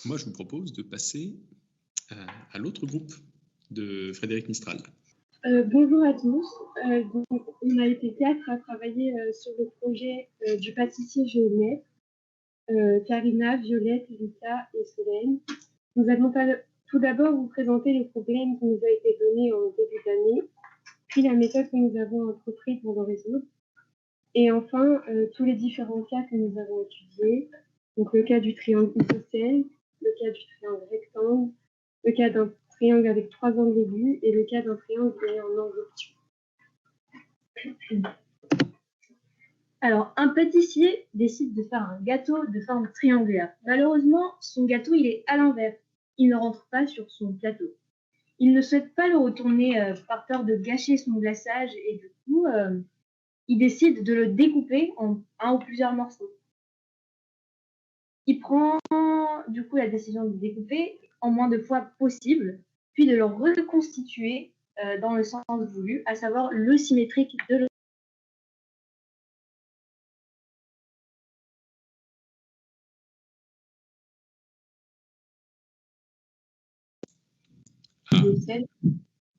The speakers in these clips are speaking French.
Moi, je vous propose de passer à l'autre groupe de Frédéric Mistral. Bonjour à tous. Donc, on a été 4 à travailler sur le projet du pâtissier géomètre. Karina, Violette, Rita et Solène. Nous allons tout d'abord vous présenter les problèmes qui nous ont été donnés en début d'année, puis la méthode que nous avons entreprise pour le résoudre, et enfin tous les différents cas que nous avons étudiés, donc le cas du triangle isocèle, le cas du triangle rectangle, le cas d'un triangle avec 3 angles aigus et le cas d'un triangle qui est en angle obtus. Alors, un pâtissier décide de faire un gâteau de forme triangulaire. Malheureusement, son gâteau, il est à l'envers. Il ne rentre pas sur son plateau. Il ne souhaite pas le retourner par peur de gâcher son glaçage et du coup, il décide de le découper en un ou plusieurs morceaux. Il prend du coup la décision de le découper en moins de fois possible, puis de le reconstituer dans le sens voulu, à savoir le symétrique de l'autre.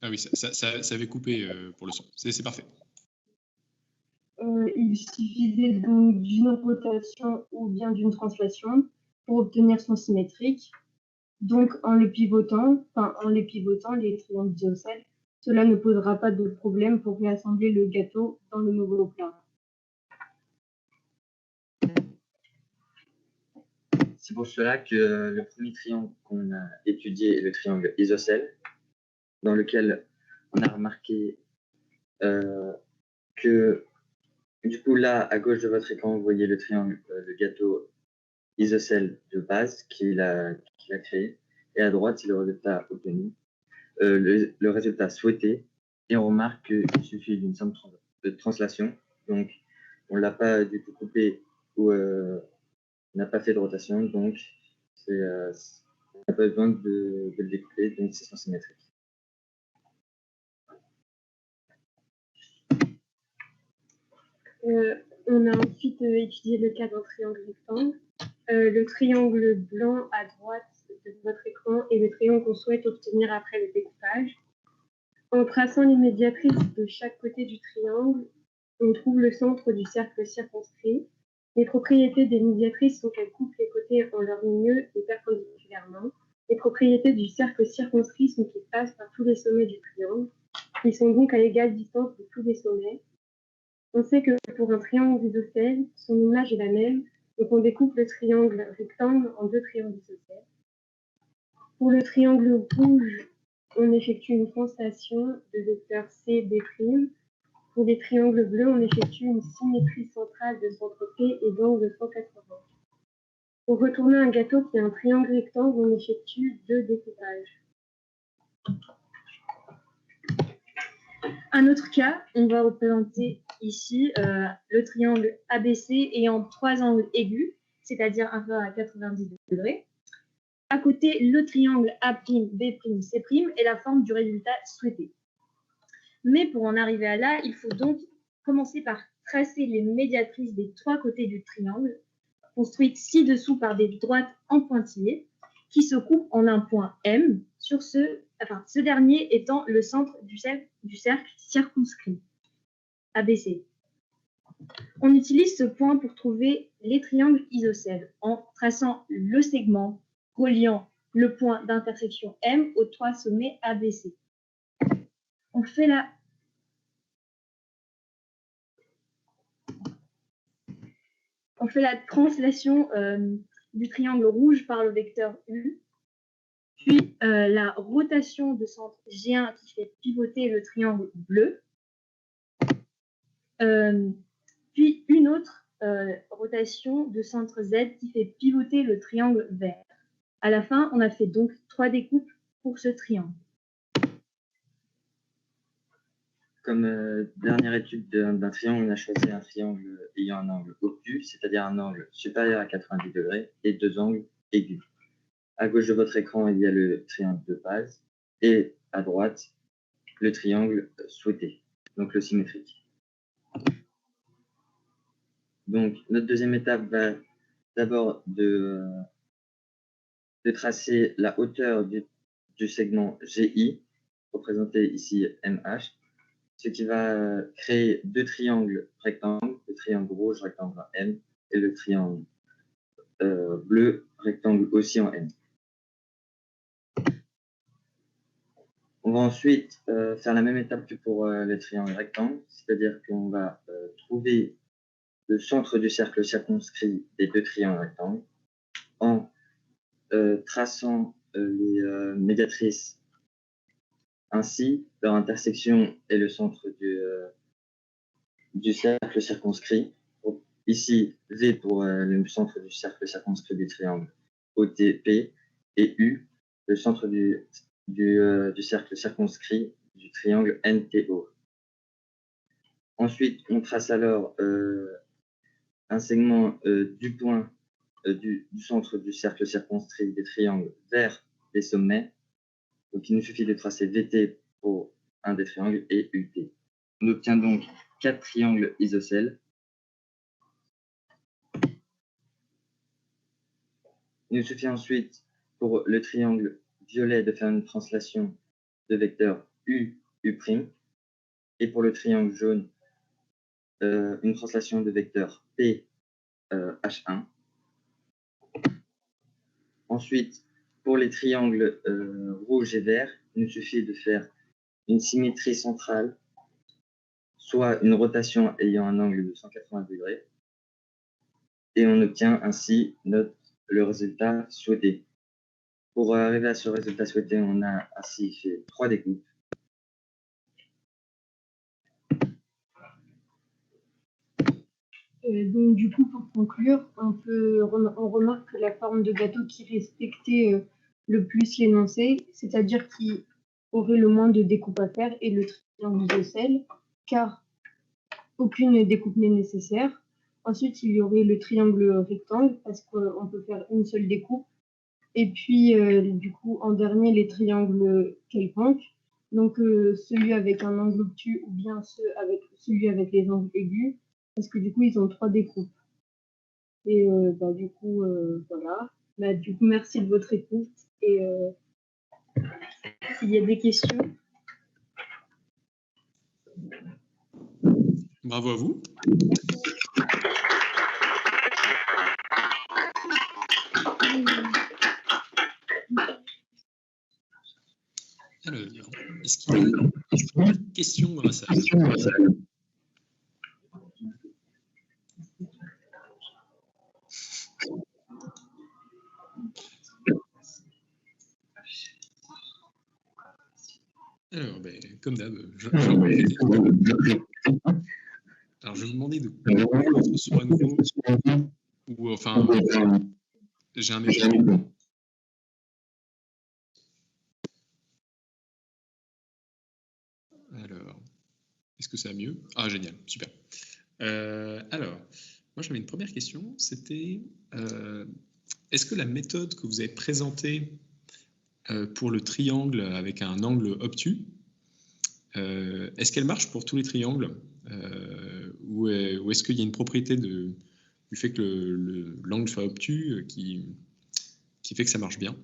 Ah oui, ça avait coupé pour le son. C'est parfait. Il suffisait donc d'une rotation ou bien d'une translation pour obtenir son symétrique. Donc, en les pivotant, les triangles isocèles, cela ne posera pas de problème pour réassembler le gâteau dans le nouveau plat. C'est pour cela que le premier triangle qu'on a étudié est le triangle isocèle, dans lequel on a remarqué que, du coup, là, à gauche de votre écran, vous voyez le triangle, le gâteau isocèle de base qu'il a créé, et à droite, c'est le résultat obtenu, le résultat souhaité, et on remarque qu'il suffit d'une simple translation, donc on ne l'a pas du tout coupé ou n'a pas fait de rotation, donc on n'a pas besoin de le découper, donc c'est symétrique. On a ensuite étudié le cas d'un triangle rectangle. Le triangle blanc à droite de votre écran est le triangle qu'on souhaite obtenir après le découpage. En traçant les médiatrices de chaque côté du triangle, on trouve le centre du cercle circonscrit. Les propriétés des médiatrices sont qu'elles coupent les côtés en leur milieu et perpendiculairement. Les propriétés du cercle circonscrit sont qu'ils passent par tous les sommets du triangle. Ils sont donc à égale distance de tous les sommets. On sait que pour un triangle isocèle, son image est la même, donc on découpe le triangle rectangle en 2 triangles isocèles. Pour le triangle rouge, on effectue une translation de vecteur C, B'. Pour les triangles bleus, on effectue une symétrie centrale de centre P et d'angle 180. Pour retourner un gâteau qui est un triangle rectangle, on effectue 2 découpages. Un autre cas, on va représenter ici le triangle ABC ayant 3 angles aigus, c'est-à-dire inférieurs à 90 degrés. À côté, le triangle A', B', C' est la forme du résultat souhaité. Mais pour en arriver à là, il faut donc commencer par tracer les médiatrices des 3 côtés du triangle, construites ci-dessous par des droites en pointillés, qui se coupent en un point M, ce dernier étant le centre du cercle circonscrit, ABC. On utilise ce point pour trouver les triangles isocèles en traçant le segment reliant le point d'intersection M aux 3 sommets ABC. On fait la translation du triangle rouge par le vecteur U, puis la rotation de centre G1 qui fait pivoter le triangle bleu, puis une autre rotation de centre Z qui fait pivoter le triangle vert. À la fin, on a fait donc 3 découpes pour ce triangle. Comme dernière étude d'un triangle, on a choisi un triangle ayant un angle obtus, c'est-à-dire un angle supérieur à 90 degrés, et 2 angles aigus. À gauche de votre écran, il y a le triangle de base, et à droite, le triangle souhaité, donc le symétrique. Donc, notre deuxième étape va d'abord de de tracer la hauteur du segment GI, représenté ici MH, ce qui va créer deux triangles rectangles, le triangle rouge rectangle en M et le triangle bleu rectangle aussi en M. On va ensuite faire la même étape que pour les triangles rectangles, c'est-à-dire qu'on va trouver le centre du cercle circonscrit des deux triangles rectangles en traçant les médiatrices ainsi, leur intersection est le centre du cercle circonscrit. Ici, V pour le centre du cercle circonscrit du triangle OTP et U, le centre du cercle circonscrit du triangle NTO. Ensuite, on trace alors un segment du point du centre du cercle circonscrit des triangles vers les sommets. Donc, il nous suffit de tracer VT pour un des triangles et UT. On obtient donc 4 triangles isocèles. Il nous suffit ensuite, pour le triangle violet, de faire une translation de vecteur U, U', et pour le triangle jaune, une translation de vecteur P, H1. Ensuite, pour les triangles rouge et vert, il nous suffit de faire une symétrie centrale, soit une rotation ayant un angle de 180 degrés, et on obtient ainsi le résultat souhaité. Pour arriver à ce résultat souhaité, on a ainsi fait 3 découpes. Donc du coup, pour conclure, on remarque que la forme de gâteau qui respectait le plus l'énoncé, c'est-à-dire qui aurait le moins de découpes à faire, est le triangle isocèle, car aucune découpe n'est nécessaire. Ensuite, il y aurait le triangle rectangle, parce qu'on peut faire une seule découpe. Et puis, du coup, en dernier, les triangles quelconques. Donc, celui avec un angle obtus ou bien celui avec les angles aigus, parce que du coup, ils ont 3 découpes. Et du coup, voilà. Du coup, merci de votre écoute. Et s'il y a des questions. Bravo à vous. Alors, est-ce qu'il y a des questions dans la salle? Alors, comme d'hab, alors, je vais vous demander de couper votre son à nouveau, ou enfin, j'ai un écho. Alors, est-ce que ça va mieux? Ah, génial, super. Alors, moi j'avais une première question, c'était est-ce que la méthode que vous avez présentée pour le triangle avec un angle obtus, est-ce qu'elle marche pour tous les triangles ou est-ce qu'il y a une propriété du fait que l'angle soit obtus qui fait que ça marche bien,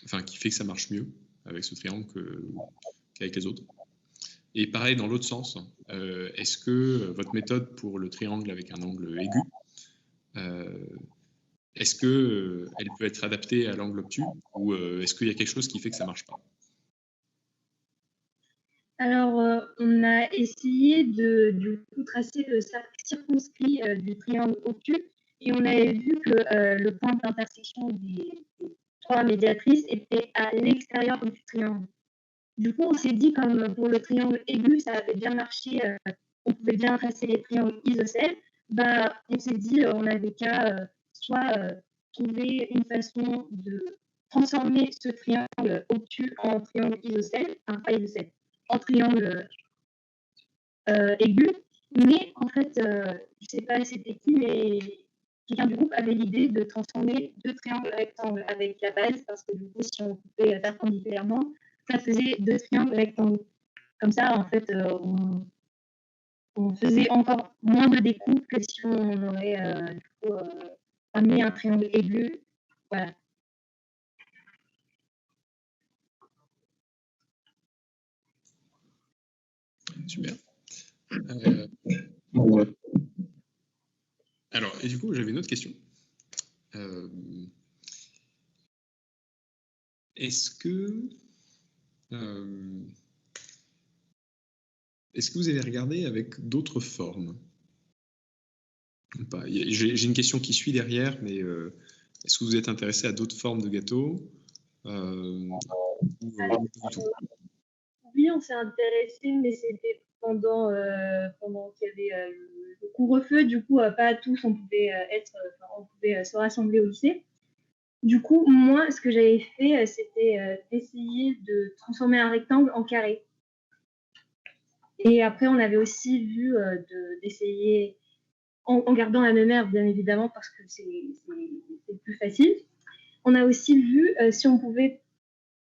enfin qui fait que ça marche mieux avec ce triangle qu'avec les autres? Et pareil, dans l'autre sens, est-ce que votre méthode pour le triangle avec un angle aigu, est-ce qu'elle peut être adaptée à l'angle obtus ou est-ce qu'il y a quelque chose qui fait que ça ne marche pas? Alors, on a essayé de du coup tracer le cercle circonscrit du triangle obtus et on avait vu que le point d'intersection des 3 médiatrices était à l'extérieur du triangle. Du coup, on s'est dit, comme pour le triangle aigu, ça avait bien marché, on pouvait bien tracer les triangles isocèles, on s'est dit, on n'avait qu'à soit trouver une façon de transformer ce triangle obtus en triangle isocèle, enfin pas isocèle, en triangle aigu. Mais en fait, je ne sais pas c'était qui, mais quelqu'un du groupe avait l'idée de transformer 2 triangles rectangles avec la base, parce que du coup, si on coupait perpendiculairement, ça faisait 2 triangles rectangles. Comme ça, en fait, on faisait encore moins de découpes que si on aurait amené un triangle aigu. Voilà. super. Ouais. Alors, et du coup, j'avais une autre question. Est-ce que vous avez regardé avec d'autres formes ou pas? J'ai une question qui suit derrière, mais est-ce que vous êtes intéressé à d'autres formes de gâteaux du tout? Oui, on s'est intéressé, mais c'était pendant qu'il y avait le couvre-feu. Du coup, pas tous, on pouvait se rassembler au lycée. Du coup, moi, ce que j'avais fait, c'était d'essayer de transformer un rectangle en carré. Et après, on avait aussi vu d'essayer, en gardant la même herbe, bien évidemment, parce que c'est plus facile. On a aussi vu si on pouvait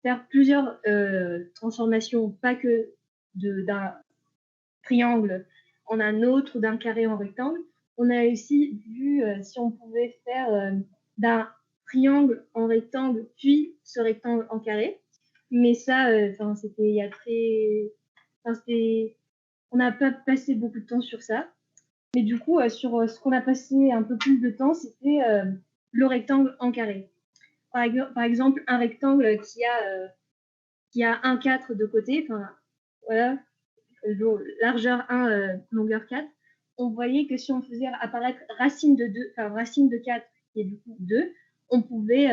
faire plusieurs transformations, pas que d'un triangle en un autre ou d'un carré en rectangle. On a aussi vu si on pouvait faire d'un triangle en rectangle, puis ce rectangle en carré. Mais ça, c'était il y a on n'a pas passé beaucoup de temps sur ça. Mais du coup, sur ce qu'on a passé un peu plus de temps, c'était le rectangle en carré. Par exemple, un rectangle qui a un 4 de côté, voilà, largeur 1, longueur 4, on voyait que si on faisait apparaître racine de 4, qui est du coup 2, on pouvait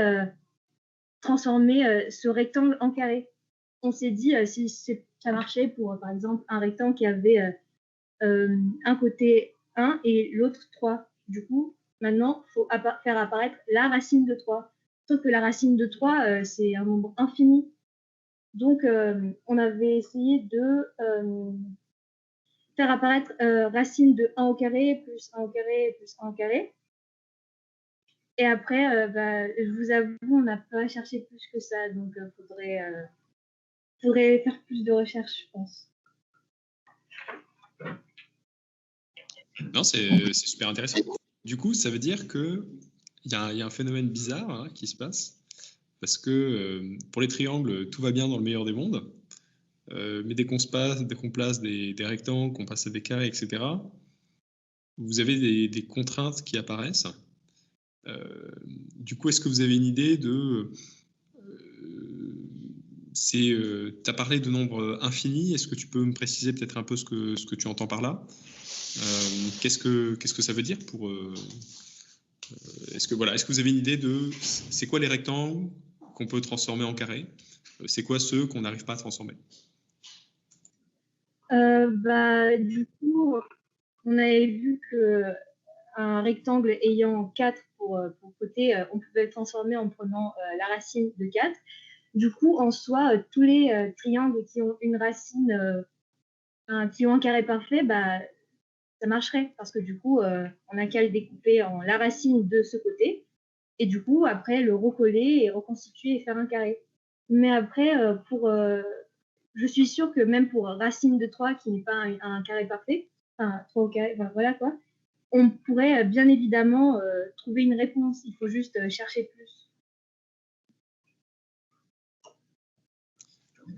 transformer ce rectangle en carré. On s'est dit, si ça marchait pour, par exemple, un rectangle qui avait un côté 1 et l'autre 3. Du coup, maintenant, il faut faire apparaître la racine de 3. Sauf que la racine de 3, c'est un nombre infini. Donc, on avait essayé de faire apparaître racine de 1 au carré, plus 1 au carré, plus 1 au carré. Et après, je vous avoue, on n'a pas cherché plus que ça. Donc, faudrait faire plus de recherches, je pense. Non, c'est super intéressant. Du coup, ça veut dire qu'il y a un phénomène bizarre qui se passe, parce que pour les triangles, tout va bien dans le meilleur des mondes, mais dès qu'on place des rectangles, qu'on passe à des carrés, etc., vous avez des contraintes qui apparaissent. Du coup, est-ce que vous avez une idée de... tu as parlé de nombres infinis, est-ce que tu peux me préciser peut-être un peu ce que tu entends par là? Qu'est-ce que ça veut dire pour... est-ce que vous avez une idée de c'est quoi les rectangles qu'on peut transformer en carrés? C'est quoi ceux qu'on n'arrive pas à transformer? Du coup, on avait vu qu'un rectangle ayant 4 pour côté, on pouvait le transformer en prenant la racine de 4. Du coup, en soi, tous les triangles qui ont une racine, qui ont un carré parfait, ça marcherait parce que du coup, on n'a qu'à le découper en la racine de ce côté et du coup, après, le recoller et reconstituer et faire un carré. Mais après, je suis sûre que même pour racine de 3 qui n'est pas un carré parfait, 3 au carré, voilà quoi, on pourrait bien évidemment trouver une réponse. Il faut juste chercher plus.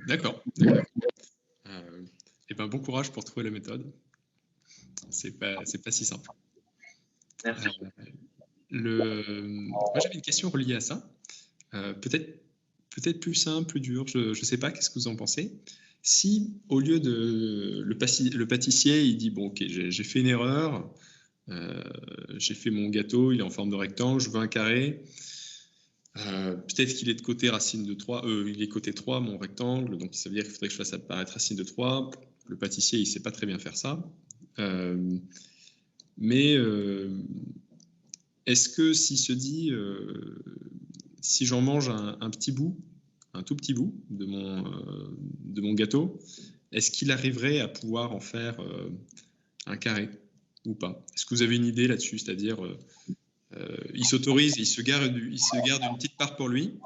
D'accord. Et bon courage pour trouver la méthode. C'est pas si simple. Merci. Moi, j'avais une question reliée à ça. Peut-être plus simple, plus dur, je ne sais pas, qu'est-ce que vous en pensez? Si, au lieu de le pâtissier, il dit, bon, ok, j'ai fait une erreur, j'ai fait mon gâteau, il est en forme de rectangle, je veux un carré. Peut-être qu'il est de côté racine de 3, il est côté 3, mon rectangle, donc ça veut dire qu'il faudrait que je fasse apparaître racine de 3. Le pâtissier, il ne sait pas très bien faire ça. Mais est-ce que s'il se dit, si j'en mange un petit bout, un tout petit bout de mon gâteau, est-ce qu'il arriverait à pouvoir en faire un carré ou pas? Est-ce que vous avez une idée là-dessus? C'est-à-dire, il s'autorise, il se garde une petite part pour lui,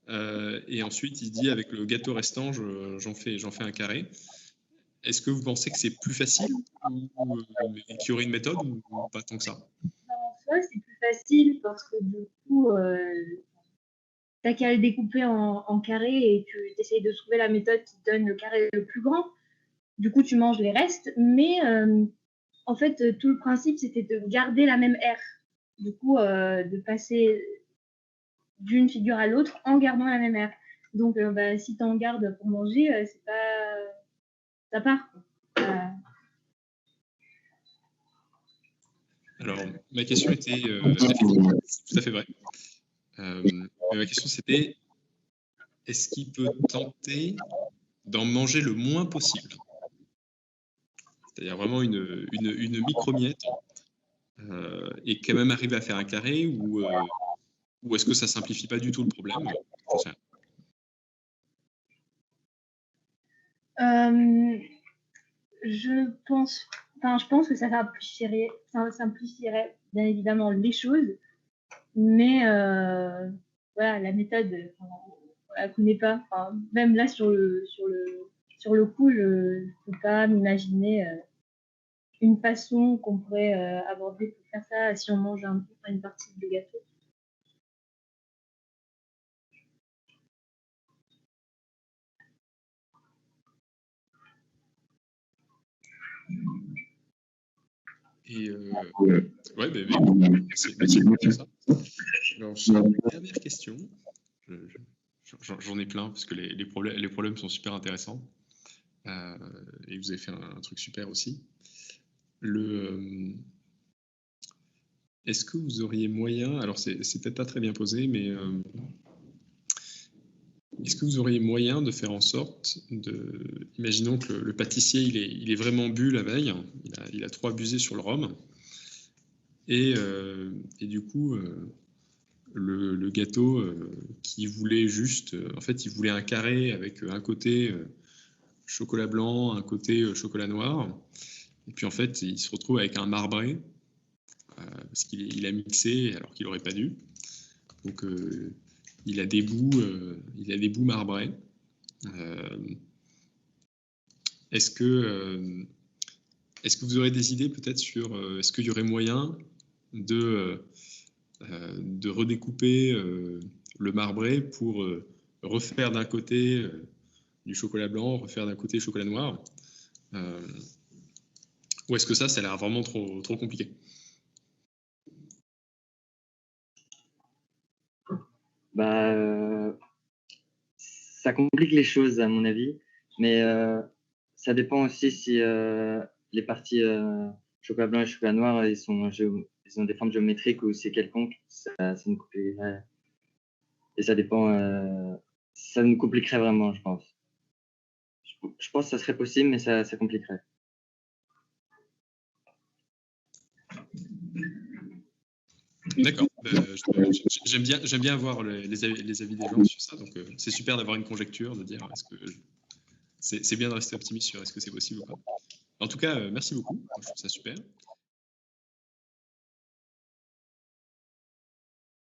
et ensuite il dit avec le gâteau restant, j'en fais un carré. Est-ce que vous pensez que c'est plus facile ou qu'il y aurait une méthode ou pas tant que ça? En soi, c'est plus facile parce que du coup, t'as qu'à le découper en carré et tu essayes de trouver la méthode qui donne le carré le plus grand. du coup, tu manges les restes, mais en fait, tout le principe, c'était de garder la même aire. Du coup, de passer d'une figure à l'autre en gardant la même aire. Donc, bah, si tu en gardes pour manger, c'est pas... ça part. Alors, ma question était, effectivement, c'est tout à fait vrai. Mais ma question c'était, est-ce qu'il peut tenter d'en manger le moins possible? C'est-à-dire vraiment une micro-miette, et quand même arriver à faire un carré, ou est-ce que ça simplifie pas du tout le problème? J'en sais rien. Je pense que ça simplifierait bien évidemment les choses, mais voilà, la méthode, on la connaît pas. Enfin, même là, sur le coup, je ne peux pas m'imaginer une façon qu'on pourrait aborder pour faire ça si on mange une partie du gâteau. Et ouais, merci beaucoup pour ça. Alors, j'ai une dernière question. J'en ai plein parce que les problèmes sont super intéressants. Et vous avez fait un truc super aussi. Est-ce que vous auriez moyen, alors c'est peut-être pas très bien posé, mais est-ce que vous auriez moyen de faire en sorte imaginons que le pâtissier il est vraiment bu la veille, il a trop abusé sur le rhum, et du coup le gâteau qui voulait juste, en fait il voulait un carré avec un côté chocolat blanc, un côté chocolat noir, et puis en fait il se retrouve avec un marbré parce qu'il a mixé alors qu'il n'aurait pas dû, donc il a des bouts marbrés. Est-ce que vous aurez des idées peut-être sur est-ce qu'il y aurait moyen de redécouper le marbré pour refaire d'un côté du chocolat blanc, refaire d'un côté chocolat noir, ou est-ce que ça a l'air vraiment trop compliqué? Bah, ça complique les choses à mon avis, mais ça dépend aussi si les parties chocolat blanc et chocolat noir ils ont des formes géométriques ou c'est quelconque, ça nous compliquerait. Et ça dépend, ça nous compliquerait vraiment, je pense. Je pense que ça serait possible, mais ça compliquerait. D'accord. J'aime bien avoir les avis des gens sur ça, donc c'est super d'avoir une conjecture, de dire est-ce que c'est bien de rester optimiste sur est-ce que c'est possible ou pas. En tout cas, merci beaucoup, je trouve ça super.